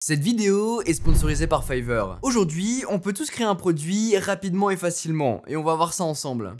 Cette vidéo est sponsorisée par Fiverr. Aujourd'hui, on peut tous créer un produit rapidement et facilement, et on va voir ça ensemble.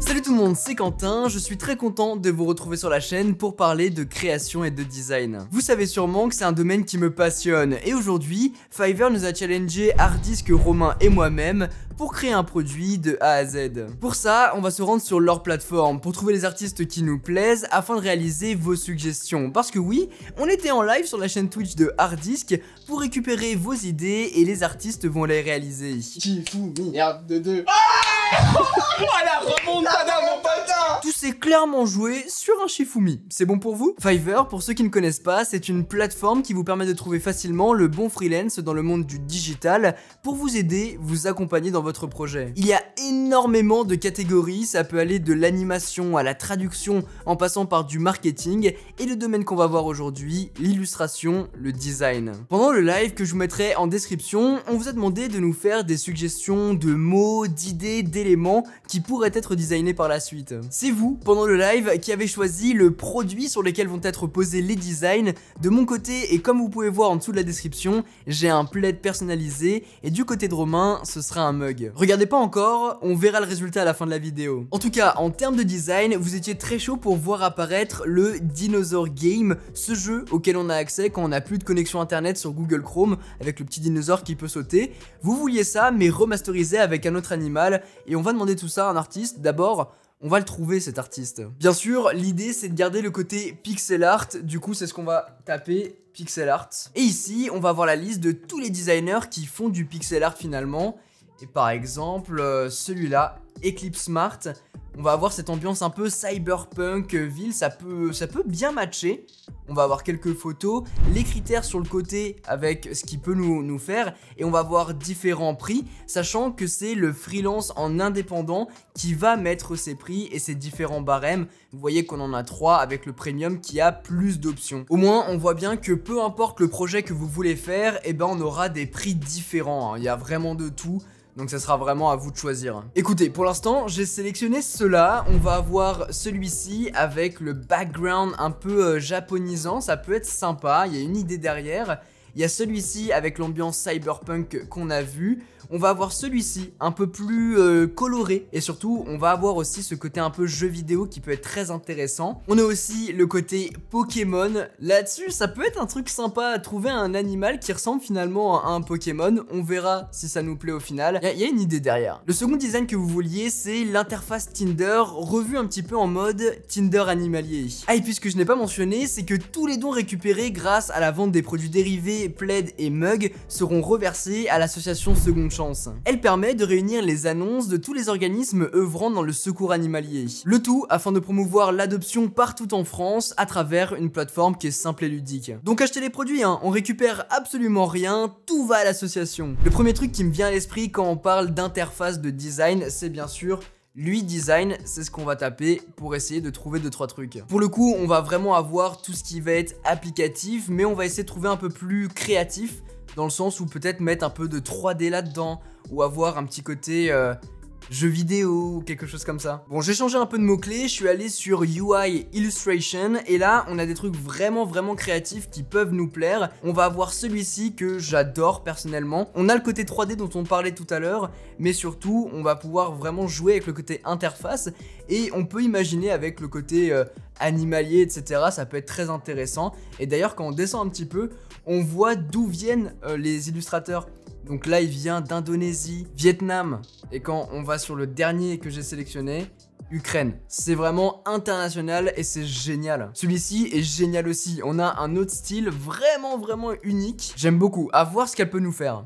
Salut tout le monde, c'est Quentin, je suis très content de vous retrouver sur la chaîne pour parler de création et de design. Vous savez sûrement que c'est un domaine qui me passionne, et aujourd'hui, Fiverr nous a challengé Hardisk, Romain et moi-même pour créer un produit de A à Z. Pour ça, on va se rendre sur leur plateforme pour trouver les artistes qui nous plaisent afin de réaliser vos suggestions. Parce que oui, on était en live sur la chaîne Twitch de Hardisk pour récupérer vos idées et les artistes vont les réaliser. Shifumi, R2-2. Oh la remontada mon patin. Tout s'est clairement joué sur un Shifumi. C'est bon pour vous? Fiverr, pour ceux qui ne connaissent pas, c'est une plateforme qui vous permet de trouver facilement le bon freelance dans le monde du digital pour vous aider, vous accompagner dans votre projet. Il y a énormément de catégories, ça peut aller de l'animation à la traduction en passant par du marketing et le domaine qu'on va voir aujourd'hui, l'illustration, le design. Pendant le live que je vous mettrai en description, on vous a demandé de nous faire des suggestions de mots, d'idées, d'éléments qui pourraient être designés par la suite. C'est vous, pendant le live, qui avez choisi le produit sur lequel vont être posés les designs. De mon côté, et comme vous pouvez voir en dessous de la description, j'ai un plaid personnalisé et du côté de Romain, ce sera un mug. Regardez pas encore, on verra le résultat à la fin de la vidéo. En tout cas, en termes de design, vous étiez très chaud pour voir apparaître le Dinosaur Game, ce jeu auquel on a accès quand on n'a plus de connexion internet sur Google Chrome avec le petit dinosaure qui peut sauter. Vous vouliez ça, mais remasterisé avec un autre animal, et on va demander tout ça à un artiste. D'abord, on va le trouver cet artiste. Bien sûr, l'idée c'est de garder le côté pixel art, du coup c'est ce qu'on va taper, pixel art. Et ici, on va avoir la liste de tous les designers qui font du pixel art finalement. Et par exemple, celui-là, Eclipse Smart, on va avoir cette ambiance un peu cyberpunk ville, ça peut bien matcher. On va avoir quelques photos, les critères sur le côté avec ce qu'il peut nous faire, et on va avoir différents prix, sachant que c'est le freelance en indépendant qui va mettre ses prix et ses différents barèmes. Vous voyez qu'on en a 3 avec le premium qui a plus d'options. Au moins, on voit bien que peu importe le projet que vous voulez faire, eh ben on aura des prix différents, hein. Il y a vraiment de tout. Donc ça sera vraiment à vous de choisir. Écoutez, pour l'instant, j'ai sélectionné ceux-là. On va avoir celui-ci avec le background un peu japonisant. Ça peut être sympa, il y a une idée derrière. Il y a celui-ci avec l'ambiance cyberpunk qu'on a vu. On va avoir celui-ci un peu plus coloré. Et surtout, on va avoir aussi ce côté un peu jeu vidéo qui peut être très intéressant. On a aussi le côté Pokémon. Là-dessus, ça peut être un truc sympa à trouver un animal qui ressemble finalement à un Pokémon. On verra si ça nous plaît au final. Il y a une idée derrière. Le second design que vous vouliez, c'est l'interface Tinder, revue un petit peu en mode Tinder animalier. Ah, et puis ce que je n'ai pas mentionné, c'est que tous les dons récupérés grâce à la vente des produits dérivés, plaid et mug seront reversés à l'association Seconde Chance. Elle permet de réunir les annonces de tous les organismes œuvrant dans le secours animalier. Le tout afin de promouvoir l'adoption partout en France à travers une plateforme qui est simple et ludique. Donc achetez les produits, hein, on récupère absolument rien, tout va à l'association. Le premier truc qui me vient à l'esprit quand on parle d'interface de design, c'est bien sûr lui design, c'est ce qu'on va taper pour essayer de trouver 2-3 trucs. Pour le coup, on va vraiment avoir tout ce qui va être applicatif, mais on va essayer de trouver un peu plus créatif, dans le sens où peut-être mettre un peu de 3D là-dedans, ou avoir un petit côté jeu vidéo, ou quelque chose comme ça. Bon, j'ai changé un peu de mots-clés, je suis allé sur UI Illustration, et là, on a des trucs vraiment créatifs qui peuvent nous plaire. On va avoir celui-ci que j'adore personnellement. On a le côté 3D dont on parlait tout à l'heure, mais surtout, on va pouvoir vraiment jouer avec le côté interface, et on peut imaginer avec le côté animalier, etc. Ça peut être très intéressant. Et d'ailleurs, quand on descend un petit peu, on voit d'où viennent les illustrateurs. Donc là, il vient d'Indonésie, Vietnam. Et quand on va sur le dernier que j'ai sélectionné, Ukraine. C'est vraiment international et c'est génial. Celui-ci est génial aussi. On a un autre style vraiment unique. J'aime beaucoup. À voir ce qu'elle peut nous faire.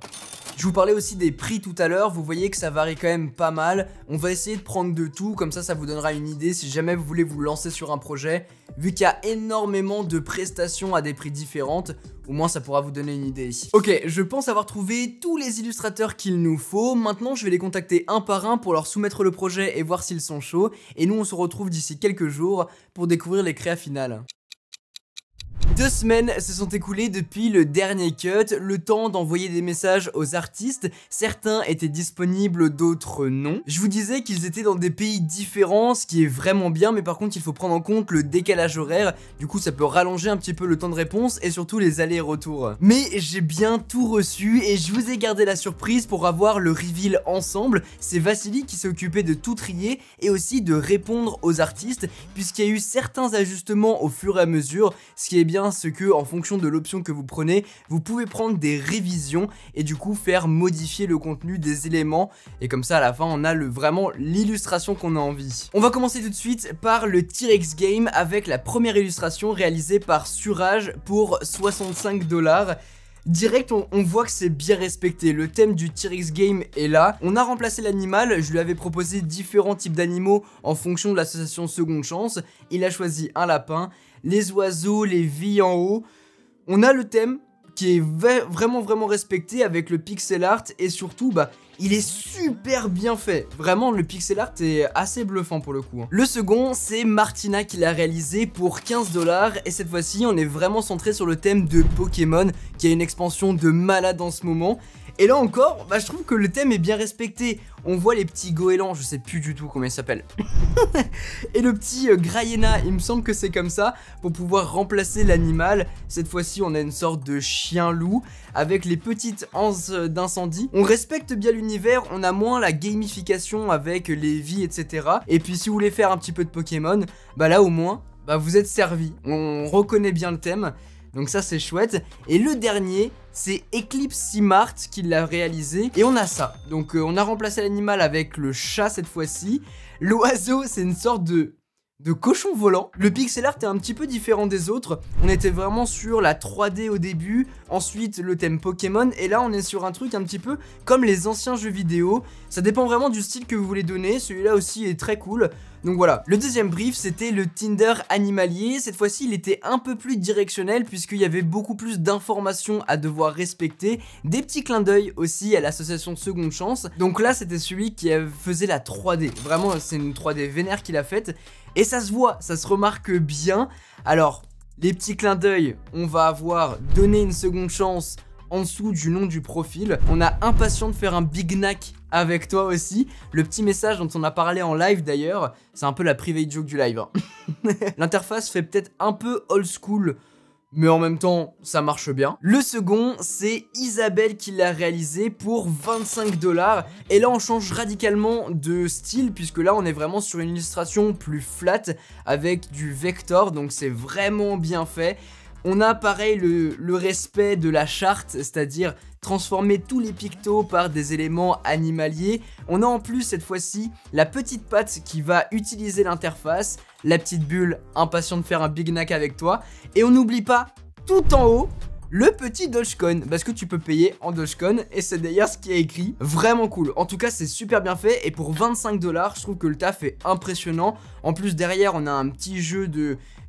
Je vous parlais aussi des prix tout à l'heure, vous voyez que ça varie quand même pas mal. On va essayer de prendre de tout, comme ça vous donnera une idée si jamais vous voulez vous lancer sur un projet. Vu qu'il y a énormément de prestations à des prix différentes, au moins ça pourra vous donner une idée. Ok, je pense avoir trouvé tous les illustrateurs qu'il nous faut. Maintenant je vais les contacter un par un pour leur soumettre le projet et voir s'ils sont chauds. Et nous on se retrouve d'ici quelques jours pour découvrir les créas finales. 2 semaines se sont écoulées depuis le dernier cut, le temps d'envoyer des messages aux artistes. Certains étaient disponibles, d'autres non. Je vous disais qu'ils étaient dans des pays différents, ce qui est vraiment bien, mais par contre il faut prendre en compte le décalage horaire. Du coup ça peut rallonger un petit peu le temps de réponse et surtout les allers et retours. Mais j'ai bien tout reçu et je vous ai gardé la surprise pour avoir le reveal ensemble. C'est Vassili qui s'est occupé de tout trier et aussi de répondre aux artistes, puisqu'il y a eu certains ajustements au fur et à mesure. Ce qui est bien, c'est que en fonction de l'option que vous prenez, vous pouvez prendre des révisions et du coup faire modifier le contenu des éléments, et comme ça à la fin on a vraiment l'illustration qu'on a envie. On va commencer tout de suite par le T-Rex Game avec la première illustration réalisée par Suraj pour 65 $. Direct on voit que c'est bien respecté, le thème du T-Rex Game est là. On a remplacé l'animal, je lui avais proposé différents types d'animaux en fonction de l'association Seconde Chance. Il a choisi un lapin, les oiseaux, les vies en haut. On a le thème qui est vraiment respecté avec le pixel art et surtout il est super bien fait. Vraiment le pixel art est assez bluffant pour le coup. Le second c'est Martina qui l'a réalisé pour 15 $ et cette fois-ci on est vraiment centré sur le thème de Pokémon qui a une expansion de malade en ce moment. Et là encore, je trouve que le thème est bien respecté. On voit les petits goélands, je sais plus du tout comment ils s'appellent. Et le petit Graiena, il me semble que c'est comme ça, pour pouvoir remplacer l'animal. Cette fois-ci, on a une sorte de chien-loup avec les petites anses d'incendie. On respecte bien l'univers, on a moins la gamification avec les vies, etc. Et puis si vous voulez faire un petit peu de Pokémon, là au moins, vous êtes servi. On reconnaît bien le thème. Donc ça c'est chouette. Et le dernier c'est Eclipse Simart qui l'a réalisé. Et on a ça. Donc on a remplacé l'animal avec le chat cette fois-ci. L'oiseau c'est une sorte de cochon volant. Le pixel art est un petit peu différent des autres. On était vraiment sur la 3D au début, ensuite le thème Pokémon, et là on est sur un truc un petit peu comme les anciens jeux vidéo. Ça dépend vraiment du style que vous voulez donner, celui-là aussi est très cool. Donc voilà, le deuxième brief c'était le Tinder animalier. Cette fois-ci il était un peu plus directionnel puisqu'il y avait beaucoup plus d'informations à devoir respecter, des petits clins d'œil aussi à l'association Seconde Chance. Donc là c'était celui qui faisait la 3D, vraiment c'est une 3D vénère qu'il a faite. Et ça se voit, ça se remarque bien. Alors, les petits clins d'œil, on va avoir donné une seconde chance en dessous du nom du profil. On a impatient de faire un big knack avec toi aussi. Le petit message dont on a parlé en live d'ailleurs, c'est un peu la private joke du live. L'interface fait peut-être un peu old school, mais en même temps, ça marche bien. Le second, c'est Isabelle qui l'a réalisé pour 25 $. Et là, on change radicalement de style, puisque là, on est vraiment sur une illustration plus flat, avec du vector, donc c'est vraiment bien fait. On a pareil le respect de la charte, c'est-à-dire transformer tous les pictos par des éléments animaliers. On a en plus cette fois-ci la petite patte qui va utiliser l'interface, la petite bulle, impatient de faire un big knack avec toi. Et on n'oublie pas, tout en haut, le petit Dogecoin, parce que tu peux payer en Dogecoin et c'est d'ailleurs ce qui est écrit. Vraiment cool, en tout cas c'est super bien fait et pour 25 $, je trouve que le taf est impressionnant. En plus derrière on a un petit jeu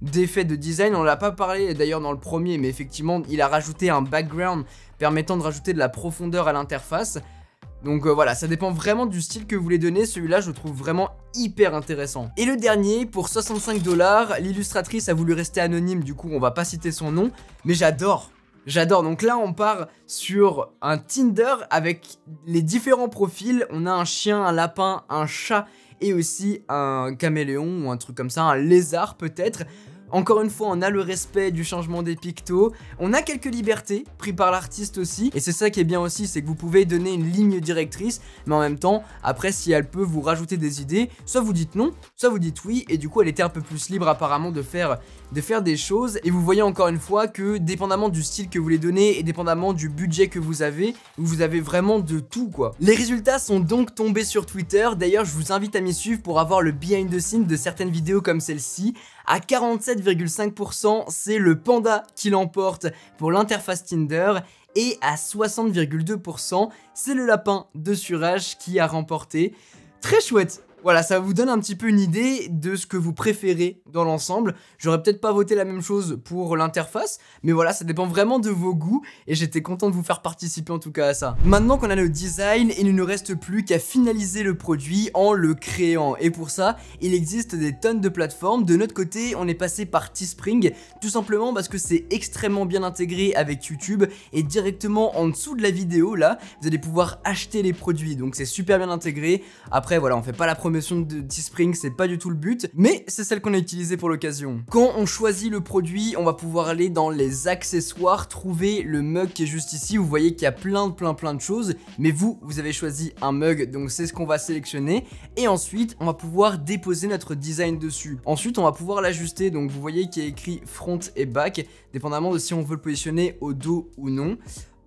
d'effets de design, on l'a pas parlé d'ailleurs dans le premier, mais effectivement il a rajouté un background permettant de rajouter de la profondeur à l'interface. Donc voilà, ça dépend vraiment du style que vous voulez donner, celui-là je le trouve vraiment hyper intéressant. Et le dernier, pour 65 $, l'illustratrice a voulu rester anonyme, du coup on va pas citer son nom, mais j'adore. Donc là on part sur un Tinder avec les différents profils. On a un chien, un lapin, un chat et aussi un caméléon ou un truc comme ça, un lézard peut-être. Encore une fois, on a le respect du changement des pictos, on a quelques libertés pris par l'artiste aussi, et c'est ça qui est bien aussi, c'est que vous pouvez donner une ligne directrice, mais en même temps, après si elle peut vous rajouter des idées, soit vous dites non, soit vous dites oui, et du coup elle était un peu plus libre apparemment de faire des choses, et vous voyez encore une fois que dépendamment du style que vous voulez donner, et dépendamment du budget que vous avez vraiment de tout quoi. Les résultats sont donc tombés sur Twitter, d'ailleurs je vous invite à m'y suivre pour avoir le behind the scenes de certaines vidéos comme celle-ci. À 47,5%, c'est le panda qui l'emporte pour l'interface Tinder. Et à 60,2%, c'est le lapin de Suraj qui a remporté. Très chouette, Voilà, ça vous donne un petit peu une idée de ce que vous préférez dans l'ensemble. J'aurais peut-être pas voté la même chose pour l'interface, mais voilà, ça dépend vraiment de vos goûts et j'étais content de vous faire participer en tout cas à ça. Maintenant qu'on a le design, il ne nous reste plus qu'à finaliser le produit en le créant. Et pour ça, il existe des tonnes de plateformes. De notre côté, on est passé par Teespring, tout simplement parce que c'est extrêmement bien intégré avec YouTube et directement en dessous de la vidéo, là, vous allez pouvoir acheter les produits. Donc c'est super bien intégré. Après, voilà, on fait pas la promotion de Teespring, c'est pas du tout le but, mais c'est celle qu'on a utilisée pour l'occasion. Quand on choisit le produit, on va pouvoir aller dans les accessoires, trouver le mug qui est juste ici. Vous voyez qu'il y a plein de choses, mais vous avez choisi un mug, donc c'est ce qu'on va sélectionner. Et ensuite, on va pouvoir déposer notre design dessus. Ensuite, on va pouvoir l'ajuster, donc vous voyez qu'il y a écrit front et back, dépendamment de si on veut le positionner au dos ou non.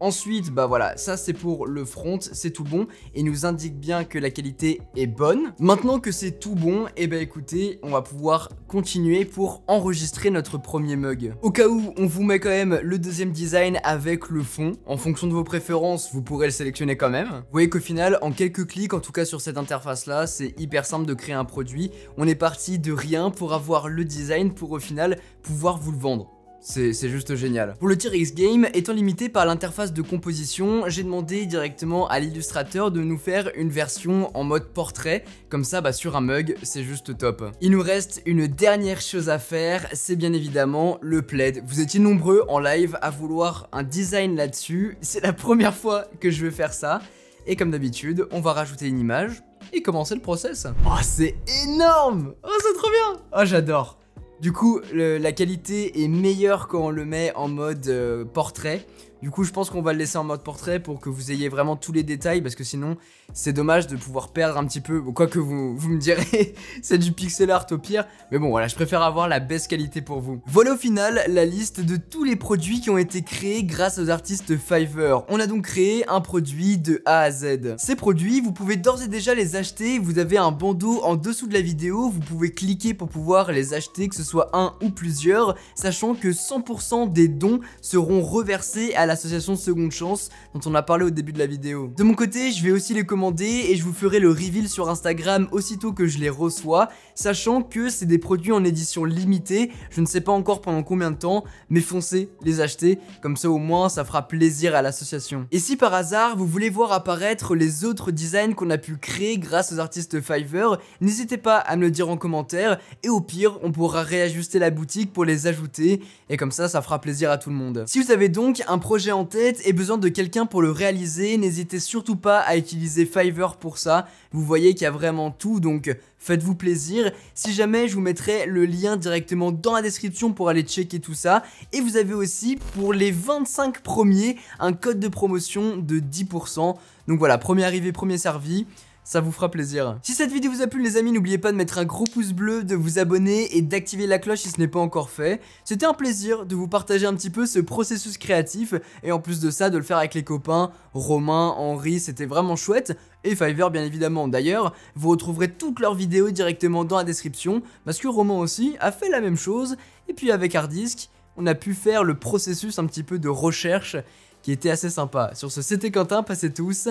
Ensuite, bah voilà, ça c'est pour le front, c'est tout bon et il nous indique bien que la qualité est bonne. Maintenant que c'est tout bon, et bah écoutez, on va pouvoir continuer pour enregistrer notre premier mug. Au cas où, on vous met quand même le deuxième design avec le fond. En fonction de vos préférences, vous pourrez le sélectionner quand même. Vous voyez qu'au final, en quelques clics, en tout cas sur cette interface là, c'est hyper simple de créer un produit. On est parti de rien pour avoir le design pour au final pouvoir vous le vendre. C'est juste génial. Pour le T-Rex Game, étant limité par l'interface de composition, j'ai demandé directement à l'illustrateur de nous faire une version en mode portrait, comme ça bah sur un mug, c'est juste top. Il nous reste une dernière chose à faire, c'est bien évidemment le plaid. Vous étiez nombreux en live à vouloir un design là-dessus, c'est la première fois que je vais faire ça, et comme d'habitude, on va rajouter une image et commencer le process. Oh c'est énorme! Oh c'est trop bien! Oh j'adore! Du coup, la qualité est meilleure quand on le met en mode portrait. Du coup, je pense qu'on va le laisser en mode portrait pour que vous ayez vraiment tous les détails parce que sinon, c'est dommage de pouvoir perdre un petit peu. Quoique vous me direz, c'est du pixel art au pire. Mais bon, voilà, je préfère avoir la best qualité pour vous. Voilà au final la liste de tous les produits qui ont été créés grâce aux artistes Fiverr. On a donc créé un produit de A à Z. Ces produits, vous pouvez d'ores et déjà les acheter. Vous avez un bandeau en dessous de la vidéo. Vous pouvez cliquer pour pouvoir les acheter, que ce soit un ou plusieurs, sachant que 100% des dons seront reversés à l'association Seconde Chance dont on a parlé au début de la vidéo. De mon côté, je vais aussi les commander et je vous ferai le reveal sur Instagram aussitôt que je les reçois, sachant que c'est des produits en édition limitée. Je ne sais pas encore pendant combien de temps, mais foncez les acheter, comme ça au moins ça fera plaisir à l'association. Et si par hasard vous voulez voir apparaître les autres designs qu'on a pu créer grâce aux artistes Fiverr, n'hésitez pas à me le dire en commentaire et au pire on pourra réajuster la boutique pour les ajouter et comme ça fera plaisir à tout le monde. Si vous avez donc un projet en tête et besoin de quelqu'un pour le réaliser, n'hésitez surtout pas à utiliser Fiverr pour ça. Vous voyez qu'il y a vraiment tout, donc faites-vous plaisir. Si jamais, je vous mettrai le lien directement dans la description pour aller checker tout ça. Et vous avez aussi, pour les 25 premiers, un code de promotion de 10%. Donc voilà, premier arrivé, premier servi. Ça vous fera plaisir. Si cette vidéo vous a plu les amis, n'oubliez pas de mettre un gros pouce bleu, de vous abonner et d'activer la cloche si ce n'est pas encore fait. C'était un plaisir de vous partager un petit peu ce processus créatif et en plus de ça de le faire avec les copains, Romain, Henri, c'était vraiment chouette. Et Fiverr bien évidemment. D'ailleurs, vous retrouverez toutes leurs vidéos directement dans la description parce que Romain aussi a fait la même chose. Et puis avec Hardisk, on a pu faire le processus un petit peu de recherche qui était assez sympa. Sur ce, c'était Quentin, passez tous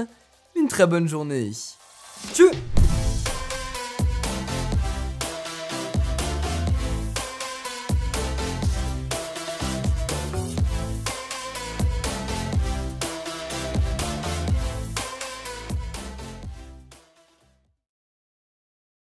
une très bonne journée. Tchuss.